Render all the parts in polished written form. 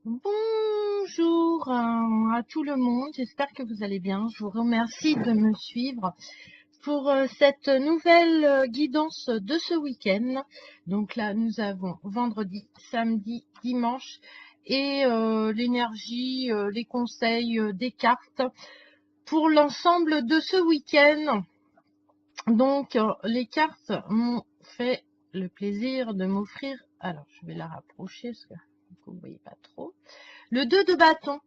Bonjour à tout le monde, j'espère que vous allez bien. Je vous remercie de me suivre pour cette nouvelle guidance de ce week-end. Donc là, nous avons vendredi, samedi, dimanche et l'énergie, les conseils des cartes pour l'ensemble de ce week-end. Donc, les cartes m'ont fait le plaisir de m'offrir. Alors, je vais la rapprocher parce que vous ne voyez pas trop. Le 2 de bâton.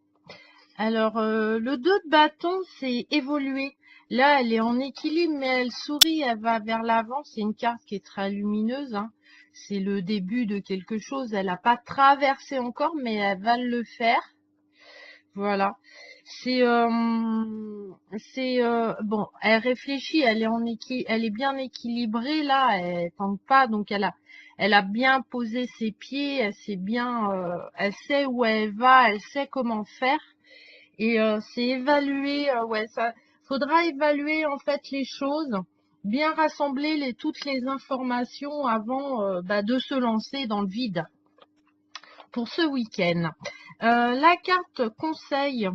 Alors, le 2 de bâton, c'est évoluer. Là, elle est en équilibre, mais elle sourit, elle va vers l'avant. C'est une carte qui est très lumineuse, hein. C'est le début de quelque chose. Elle n'a pas traversé encore, mais elle va le faire. Voilà. Bon, elle réfléchit, elle est bien équilibrée là, elle tente pas, donc elle a bien posé ses pieds, elle sait où elle va, elle sait comment faire. Et c'est évaluer, ouais, ça faudra évaluer en fait les choses, bien rassembler toutes les informations avant de se lancer dans le vide pour ce week-end. La carte conseil,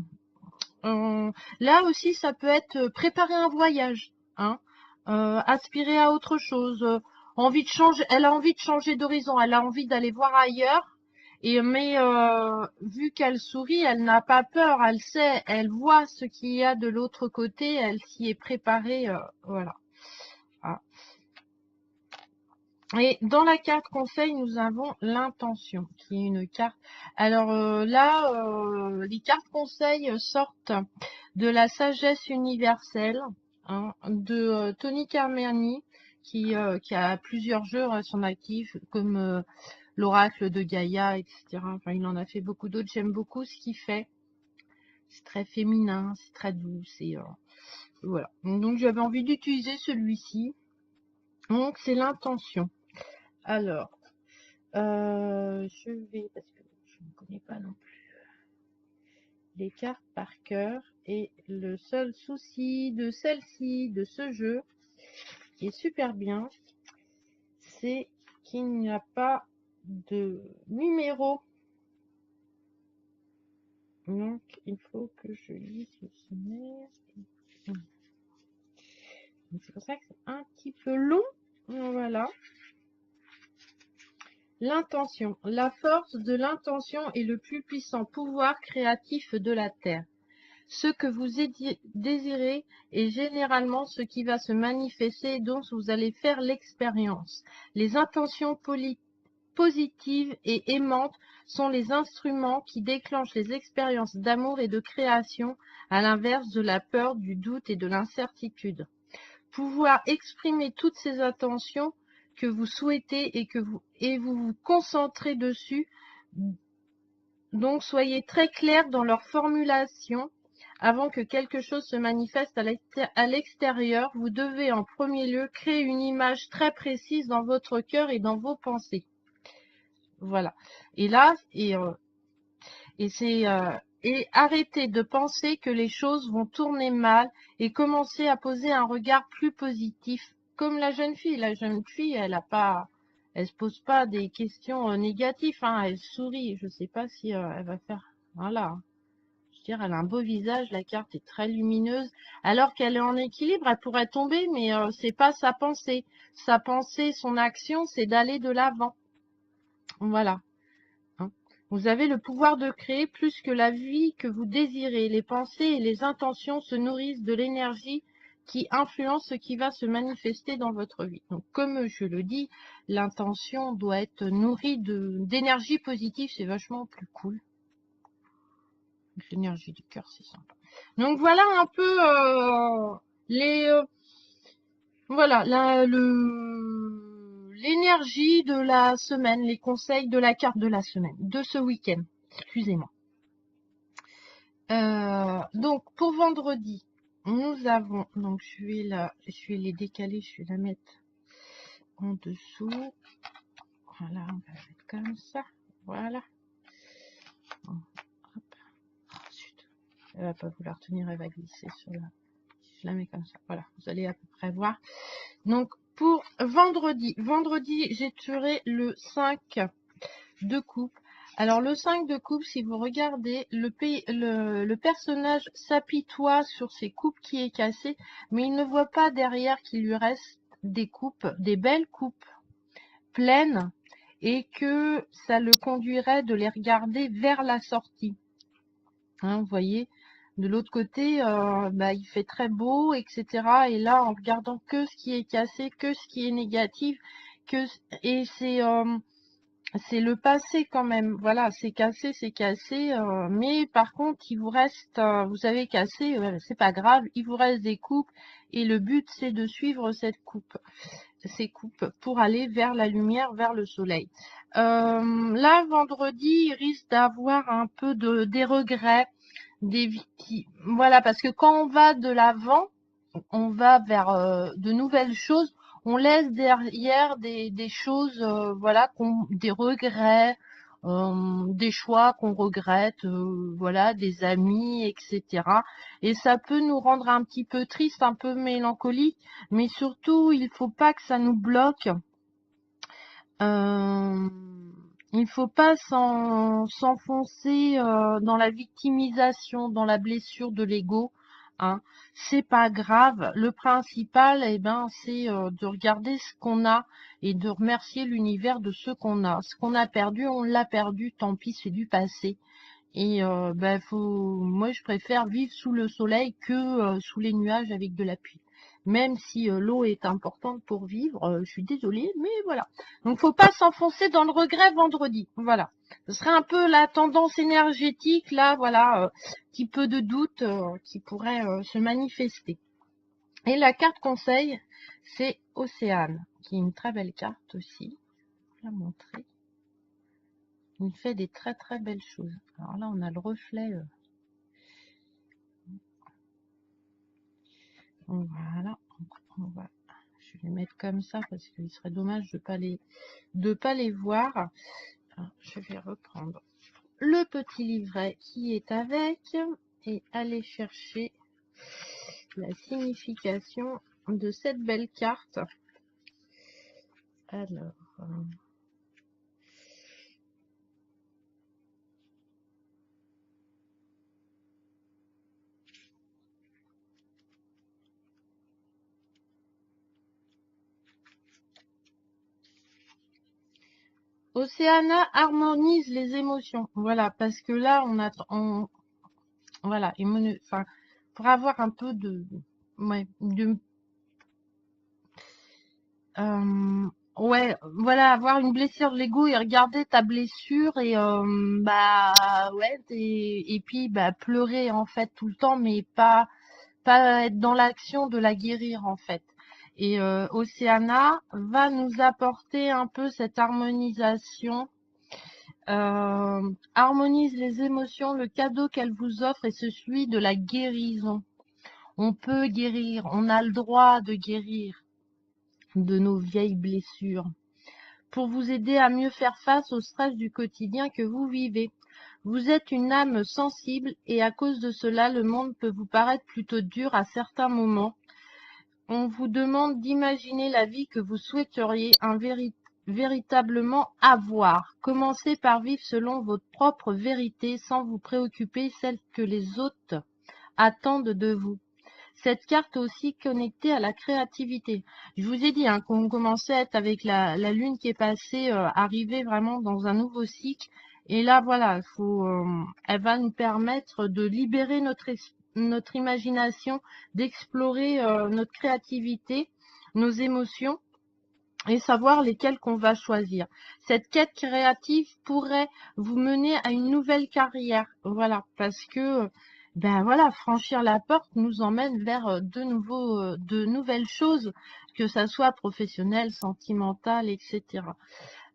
là aussi ça peut être préparer un voyage, hein, aspirer à autre chose, envie de changer, elle a envie de changer d'horizon, elle a envie d'aller voir ailleurs. Mais vu qu'elle sourit, elle n'a pas peur, elle sait, elle voit ce qu'il y a de l'autre côté, elle s'y est préparée, voilà. Ah. Et dans la carte conseil, nous avons l'intention, qui est une carte. Alors là, les cartes conseil sortent de la sagesse universelle, hein, de Tony Carmani, qui a plusieurs jeux à son actif, comme l'oracle de Gaïa, etc. Enfin, il en a fait beaucoup d'autres. J'aime beaucoup ce qu'il fait. C'est très féminin, c'est très doux. Voilà. Donc j'avais envie d'utiliser celui-ci. Donc c'est l'intention. Alors, je vais, parce que je ne connais pas non plus les cartes par cœur. Et le seul souci de celle-ci, de ce jeu, qui est super bien, c'est qu'il n'y a pas de numéro. Donc, il faut que je lise le sommaire. C'est pour ça que c'est un petit peu long. Voilà. L'intention. La force de l'intention est le plus puissant pouvoir créatif de la Terre. Ce que vous désirez est généralement ce qui va se manifester et dont vous allez faire l'expérience. Les intentions positives et aimantes sont les instruments qui déclenchent les expériences d'amour et de création, à l'inverse de la peur, du doute et de l'incertitude. Pouvoir exprimer toutes ces intentions que vous souhaitez et vous vous concentrez dessus. Donc, soyez très clair dans leur formulation. Avant que quelque chose se manifeste à l'extérieur, vous devez en premier lieu créer une image très précise dans votre cœur et dans vos pensées. Voilà. Et là, et arrêtez de penser que les choses vont tourner mal et commencer à poser un regard plus positif, comme la jeune fille. La jeune fille, elle se pose pas des questions négatives, hein, elle sourit. Je sais pas si elle va faire, voilà. Je veux dire, elle a un beau visage, la carte est très lumineuse, alors qu'elle est en équilibre, elle pourrait tomber, mais c'est pas sa pensée. Sa pensée, son action, c'est d'aller de l'avant. Voilà. Vous avez le pouvoir de créer plus que la vie que vous désirez. Les pensées et les intentions se nourrissent de l'énergie qui influence ce qui va se manifester dans votre vie. Donc, comme je le dis, l'intention doit être nourrie d'énergie positive, c'est vachement plus cool. L'énergie du cœur, c'est sympa. Donc, voilà un peu voilà, l'énergie de la semaine, les conseils de la carte de la semaine, de ce week-end. Excusez-moi. Donc, pour vendredi, nous avons, donc je vais les décaler, je vais la mettre en dessous. Voilà, on va mettre comme ça. Voilà. Hop. Oh, zut. Elle va pas vouloir tenir, elle va glisser sur la. Je la mets comme ça. Voilà, vous allez à peu près voir. Donc, pour vendredi, j'ai tiré le 5 de coupe. Alors le 5 de coupe, si vous regardez, le personnage s'apitoie sur ses coupes qui est cassée, mais il ne voit pas derrière qu'il lui reste des coupes, des belles coupes pleines, et que ça le conduirait de les regarder vers la sortie. Hein, vous voyez, de l'autre côté, il fait très beau, etc. Et là, en regardant que ce qui est cassé, que ce qui est négatif, et c'est le passé quand même. Voilà, c'est cassé, mais par contre, il vous reste, vous avez cassé, c'est pas grave, il vous reste des coupes, et le but, c'est de suivre ces coupes pour aller vers la lumière, vers le soleil. Là, vendredi, il risque d'avoir un peu des regrets, voilà, parce que quand on va de l'avant, on va vers de nouvelles choses, on laisse derrière des choses, voilà, des regrets, des choix qu'on regrette, voilà, des amis, etc. Et ça peut nous rendre un petit peu triste, un peu mélancolique, mais surtout, il faut pas que ça nous bloque. Il ne faut pas s'enfoncer dans la victimisation, dans la blessure de l'ego. Hein. C'est pas grave. Le principal, c'est de regarder ce qu'on a et de remercier l'univers de ce qu'on a. Ce qu'on a perdu, on l'a perdu. Tant pis, c'est du passé. Et moi, je préfère vivre sous le soleil que sous les nuages avec de la pluie. Même si l'eau est importante pour vivre, je suis désolée, mais voilà. Donc, faut pas s'enfoncer dans le regret vendredi. Voilà. Ce serait un peu la tendance énergétique, là, voilà, petit peu de doute qui pourrait se manifester. Et la carte conseil, c'est Océane, qui est une très belle carte aussi. Je vais la montrer. Il fait des très très belles choses. Alors là, on a le reflet. Voilà. Je vais les mettre comme ça parce qu'il serait dommage de pas les voir. Alors, je vais reprendre le petit livret qui est avec et aller chercher la signification de cette belle carte. Alors. Océana harmonise les émotions. Voilà, parce que là, voilà, enfin, pour avoir un peu ouais, voilà, avoir une blessure de l'ego et regarder ta blessure et et puis pleurer en fait tout le temps, mais pas être dans l'action de la guérir en fait. Et Océana va nous apporter un peu cette harmonisation. Harmonise les émotions, le cadeau qu'elle vous offre est celui de la guérison. On peut guérir, on a le droit de guérir de nos vieilles blessures pour vous aider à mieux faire face au stress du quotidien que vous vivez. Vous êtes une âme sensible et à cause de cela, le monde peut vous paraître plutôt dur à certains moments. On vous demande d'imaginer la vie que vous souhaiteriez véritablement avoir. Commencez par vivre selon votre propre vérité sans vous préoccuper celle que les autres attendent de vous. Cette carte est aussi connectée à la créativité. Je vous ai dit qu'on commençait à être avec la lune qui est passée, arriver vraiment dans un nouveau cycle. Et là, voilà, elle va nous permettre de libérer notre imagination, d'explorer notre créativité, nos émotions et savoir lesquelles qu'on va choisir. Cette quête créative pourrait vous mener à une nouvelle carrière. Voilà, parce que voilà, franchir la porte nous emmène vers de nouvelles choses, que ça soit professionnel, sentimental, etc.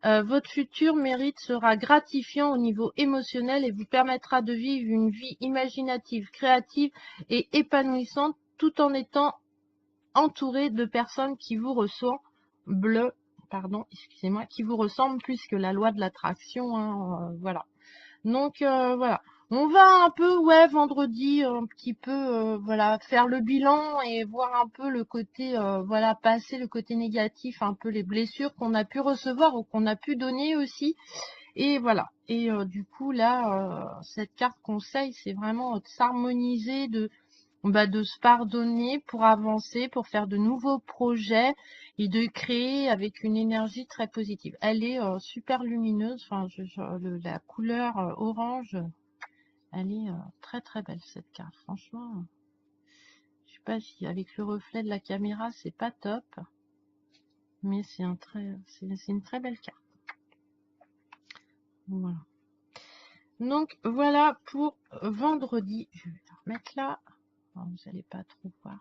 Votre futur mérite sera gratifiant au niveau émotionnel et vous permettra de vivre une vie imaginative, créative et épanouissante tout en étant entouré de personnes qui vous ressemblent, qui vous ressemblent plus que la loi de l'attraction, hein, voilà. Donc voilà, on va un peu, vendredi, un petit peu, voilà, faire le bilan et voir un peu le côté, voilà, passer le côté négatif, un peu les blessures qu'on a pu recevoir ou qu'on a pu donner aussi. Et voilà. Et du coup, là, cette carte conseil, c'est vraiment de s'harmoniser, de se pardonner pour avancer, pour faire de nouveaux projets et de créer avec une énergie très positive. Elle est super lumineuse. Enfin, la couleur orange, elle est très très belle cette carte. Franchement, je sais pas si avec le reflet de la caméra, c'est pas top, mais c'est une très belle carte. Voilà. Donc voilà pour vendredi. Je vais la remettre là. Alors, vous n'allez pas trop voir.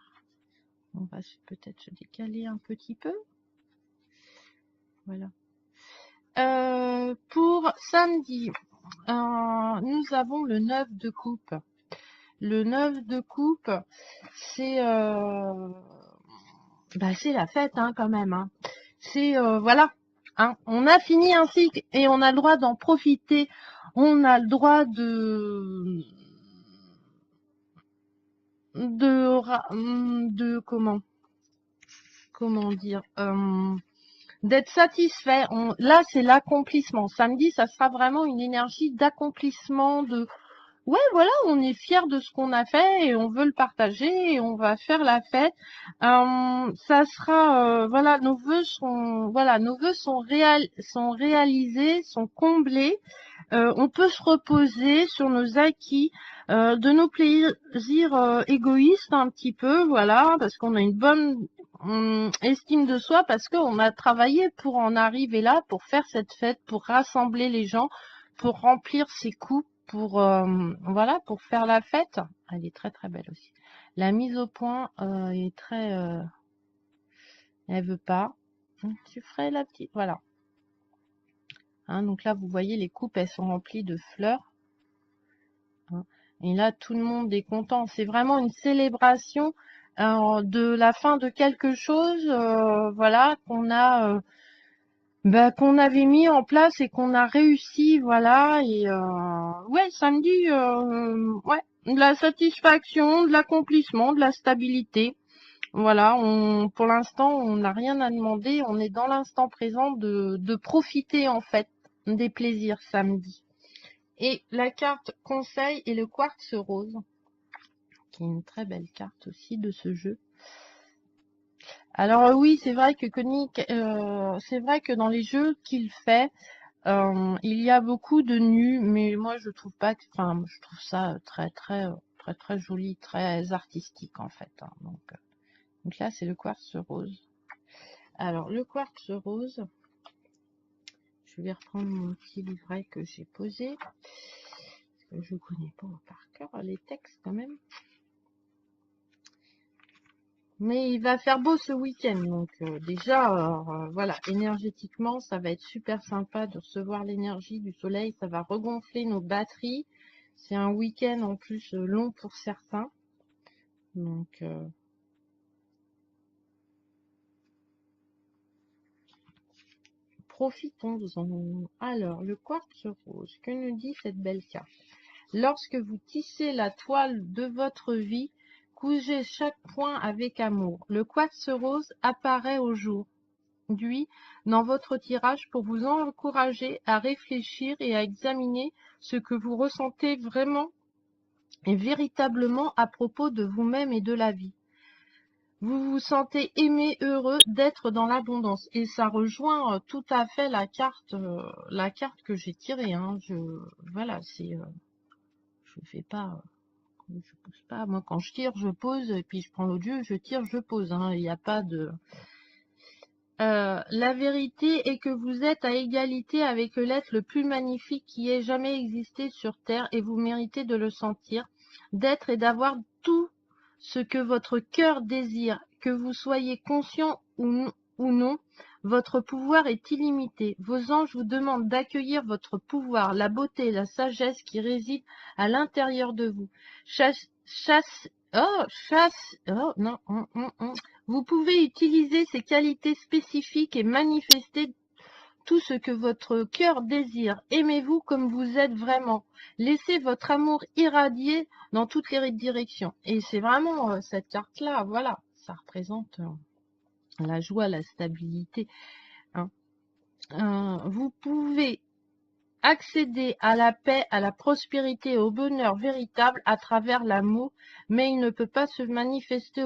On va peut-être se décaler un petit peu. Voilà. Pour samedi, nous avons le 9 de coupe. Le 9 de coupe, c'est c'est la fête hein, quand même. Hein. C'est voilà. Hein, on a fini un cycle et on a le droit d'en profiter. On a le droit de comment dire d'être satisfait. Là, c'est l'accomplissement. Samedi, ça sera vraiment une énergie d'accomplissement, ouais, voilà, on est fier de ce qu'on a fait et on veut le partager et on va faire la fête. Ça sera, voilà, nos vœux sont réalisés, sont comblés. On peut se reposer sur nos acquis, de nos plaisirs égoïstes un petit peu, voilà, parce qu'on a une bonne estime de soi, parce qu'on a travaillé pour en arriver là, pour faire cette fête, pour rassembler les gens, pour remplir ses coupes, voilà, pour faire la fête. Elle est très très belle aussi. La mise au point est très... elle veut pas. Tu ferais la petite... Voilà. Hein, donc là, vous voyez, les coupes, elles sont remplies de fleurs. Hein, et là, tout le monde est content. C'est vraiment une célébration de la fin de quelque chose, voilà, qu'on avait mis en place et qu'on a réussi, voilà. Et ouais, samedi, ouais, de la satisfaction, de l'accomplissement, de la stabilité. Voilà, pour l'instant, on n'a rien à demander. On est dans l'instant présent de profiter en fait des plaisirs samedi. Et la carte conseil est le quartz rose, qui est une très belle carte aussi de ce jeu. Alors oui, c'est vrai que Koenig, c'est vrai que dans les jeux qu'il fait, il y a beaucoup de nus, mais moi je trouve pas, enfin je trouve ça très très très très joli, très artistique en fait. Hein. Donc là c'est le quartz rose. Alors le quartz rose, je vais reprendre mon petit livret que j'ai posé, parce que je connais pas par cœur les textes quand même. Mais il va faire beau ce week-end, donc déjà, voilà, énergétiquement, ça va être super sympa de recevoir l'énergie du soleil, ça va regonfler nos batteries. C'est un week-end en plus long pour certains, donc profitons-en. Alors, le quartz rose, que nous dit cette belle carte? Lorsque vous tissez la toile de votre vie, cousez chaque point avec amour. Le quartz rose apparaît au jour dans votre tirage pour vous encourager à réfléchir et à examiner ce que vous ressentez vraiment et véritablement à propos de vous-même et de la vie. Vous vous sentez aimé, heureux d'être dans l'abondance. Et ça rejoint tout à fait la carte que j'ai tirée. Hein. Voilà, je fais pas, je pose pas. Moi, quand je tire, je pose, et puis je prends l'autre jeu, je tire, je pose. Hein. Il n'y a pas de... la vérité est que vous êtes à égalité avec l'être le plus magnifique qui ait jamais existé sur Terre et vous méritez de le sentir, d'être et d'avoir tout ce que votre cœur désire, que vous soyez conscient ou non, votre pouvoir est illimité. Vos anges vous demandent d'accueillir votre pouvoir, la beauté, la sagesse qui résident à l'intérieur de vous. Vous pouvez utiliser ces qualités spécifiques et manifester tout ce que votre cœur désire. Aimez-vous comme vous êtes vraiment. Laissez votre amour irradier dans toutes les directions. Et c'est vraiment cette carte-là, voilà, ça représente la joie, la stabilité. Hein. Vous pouvez accéder à la paix, à la prospérité et au bonheur véritable à travers l'amour, mais il ne peut pas se manifester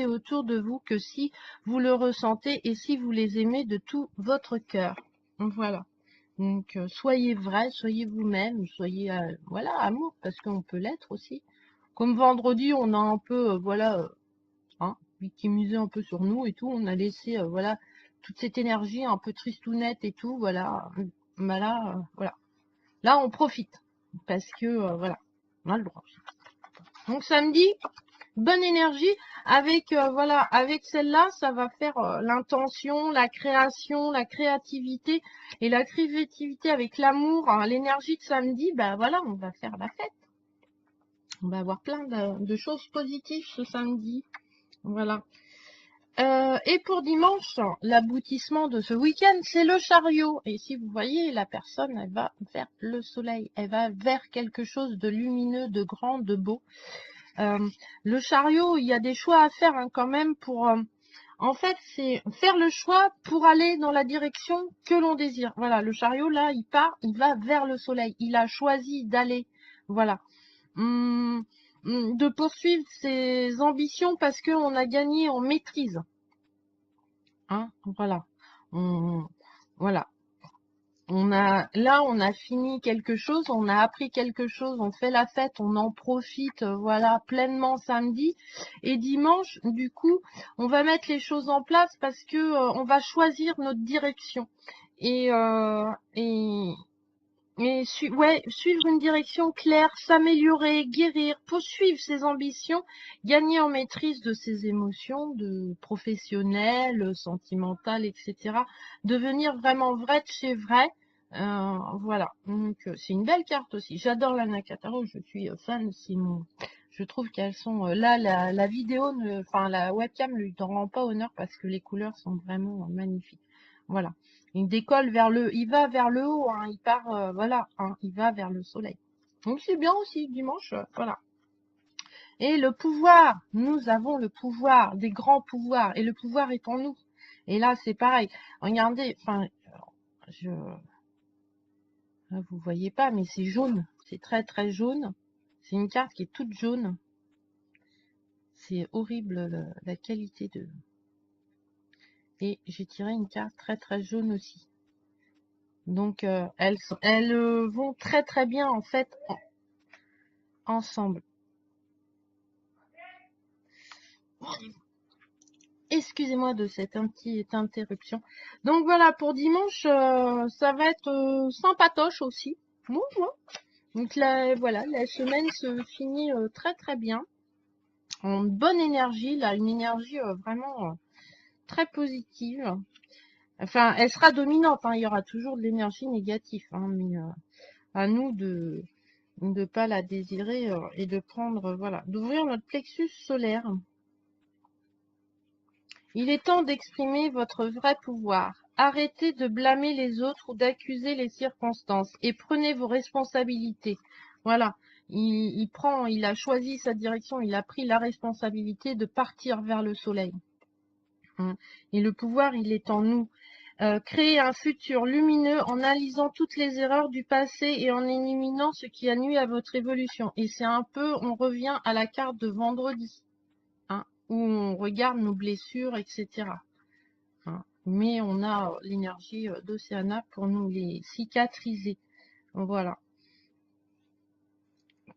autour de vous que si vous le ressentez et si vous les aimez de tout votre cœur. Voilà. Donc, soyez vrai, soyez vous-même, soyez, voilà, amour, parce qu'on peut l'être aussi. Comme vendredi, on a un peu, voilà, victimisé un peu sur nous et tout, on a laissé, voilà, toute cette énergie un peu tristounette et tout, voilà. Bah là, voilà. Là, on profite, parce que, voilà, on a le droit. Donc, samedi, bonne énergie. Avec, voilà, avec celle-là, ça va faire l'intention, la création, la créativité. Et la créativité avec l'amour, hein, l'énergie de samedi, ben voilà, on va faire la fête. On va avoir plein de choses positives ce samedi. Voilà. Et pour dimanche, l'aboutissement de ce week-end, c'est le chariot. Et si vous voyez, la personne, elle va vers le soleil. Elle va vers quelque chose de lumineux, de grand, de beau. Le chariot, il y a des choix à faire hein, quand même pour... en fait, c'est faire le choix pour aller dans la direction que l'on désire. Voilà, le chariot, là, il part, il va vers le soleil. Il a choisi d'aller, voilà, de poursuivre ses ambitions parce qu'on a gagné en maîtrise. Hein, voilà. Voilà. On a fini quelque chose, on a appris quelque chose, on fait la fête, on en profite, voilà, pleinement samedi. Et dimanche, du coup, on va mettre les choses en place parce que on va choisir notre direction. Et suivre une direction claire, s'améliorer, guérir, poursuivre ses ambitions, gagner en maîtrise de ses émotions, de professionnelles, sentimentales, etc. Devenir vraiment vrai de chez vrai. Voilà. Donc c'est une belle carte aussi. J'adore la Nakataro, je suis fan. Je trouve qu'elles sont là. La vidéo, enfin la webcam ne lui rend pas honneur parce que les couleurs sont vraiment magnifiques. Voilà. Il décolle il va vers le haut, hein, il part, voilà, hein, il va vers le soleil. Donc c'est bien aussi, dimanche, voilà. Et le pouvoir, nous avons le pouvoir, des grands pouvoirs, et le pouvoir est en nous. Et là, c'est pareil. Regardez, enfin, vous voyez pas, mais c'est jaune, c'est très très jaune. C'est une carte qui est toute jaune. C'est horrible la qualité de... Et j'ai tiré une carte très très jaune aussi. Donc, elles vont très très bien en fait ensemble. Excusez-moi de cette petite interruption. Donc voilà, pour dimanche, ça va être sympatoche aussi. Bon, bon. Donc là, voilà, la semaine se finit très très bien. En bonne énergie, là, une énergie vraiment très positive. Enfin, elle sera dominante, hein, il y aura toujours de l'énergie négative, hein, mais à nous de ne pas la désirer et de prendre, voilà, d'ouvrir notre plexus solaire. Il est temps d'exprimer votre vrai pouvoir. Arrêtez de blâmer les autres ou d'accuser les circonstances et prenez vos responsabilités. Voilà, il a choisi sa direction, il a pris la responsabilité de partir vers le soleil. Et le pouvoir, il est en nous. Créer un futur lumineux en analysant toutes les erreurs du passé et en éliminant ce qui a nui à votre évolution. Et c'est un peu, on revient à la carte de vendredi, hein, où on regarde nos blessures, etc. Hein. Mais on a l'énergie d'Océana pour nous les cicatriser. Voilà.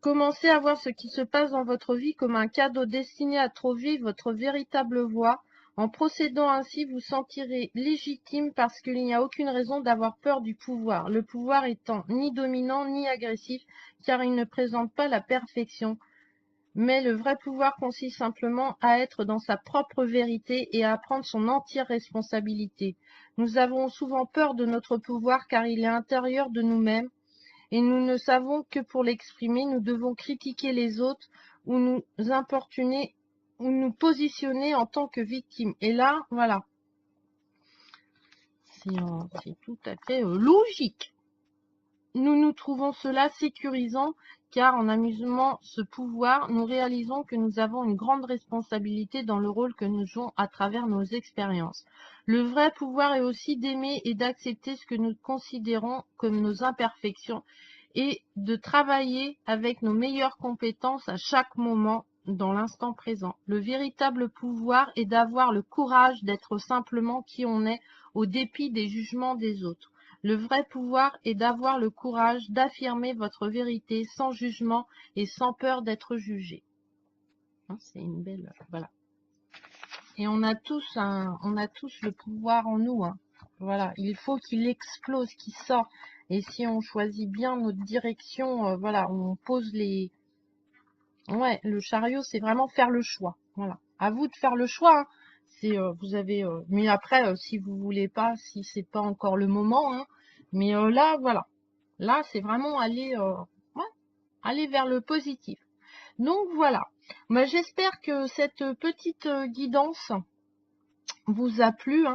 Commencez à voir ce qui se passe dans votre vie comme un cadeau destiné à trouver votre véritable voie. En procédant ainsi, vous sentirez légitime parce qu'il n'y a aucune raison d'avoir peur du pouvoir. Le pouvoir étant ni dominant ni agressif, car il ne présente pas la perfection. Mais le vrai pouvoir consiste simplement à être dans sa propre vérité et à prendre son entière responsabilité. Nous avons souvent peur de notre pouvoir car il est intérieur de nous-mêmes. Et nous ne savons que pour l'exprimer, nous devons critiquer les autres ou nous importuner ou nous positionner en tant que victime. Et là, voilà, c'est tout à fait logique. nous trouvons cela sécurisant car en amusant ce pouvoir, nous réalisons que nous avons une grande responsabilité dans le rôle que nous jouons à travers nos expériences. Le vrai pouvoir est aussi d'aimer et d'accepter ce que nous considérons comme nos imperfections et de travailler avec nos meilleures compétences à chaque moment dans l'instant présent. Le véritable pouvoir est d'avoir le courage d'être simplement qui on est au dépit des jugements des autres. Le vrai pouvoir est d'avoir le courage d'affirmer votre vérité sans jugement et sans peur d'être jugé. C'est une belle... Voilà. Et on a tous le pouvoir en nous. Voilà. Il faut qu'il explose, qu'il sorte. Et si on choisit bien notre direction, voilà, on pose les... Ouais, le chariot, c'est vraiment faire le choix. Voilà. À vous de faire le choix. C'est, vous avez... Mais après, si vous voulez pas, si c'est pas encore le moment, mais là, voilà. Là, c'est vraiment aller, ouais, aller vers le positif. Donc, voilà. Bah, j'espère que cette petite guidance vous a plu.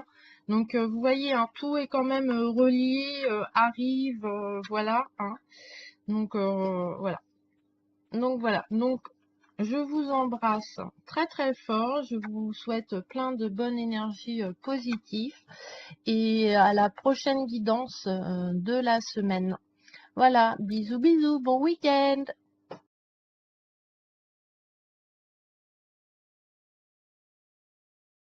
Donc, vous voyez, tout est quand même relié, arrive, voilà. Donc, voilà. Donc, voilà. Donc, je vous embrasse très, très fort. Je vous souhaite plein de bonne énergie positive. Et à la prochaine guidance de la semaine. Voilà, bisous bisous, bon week-end.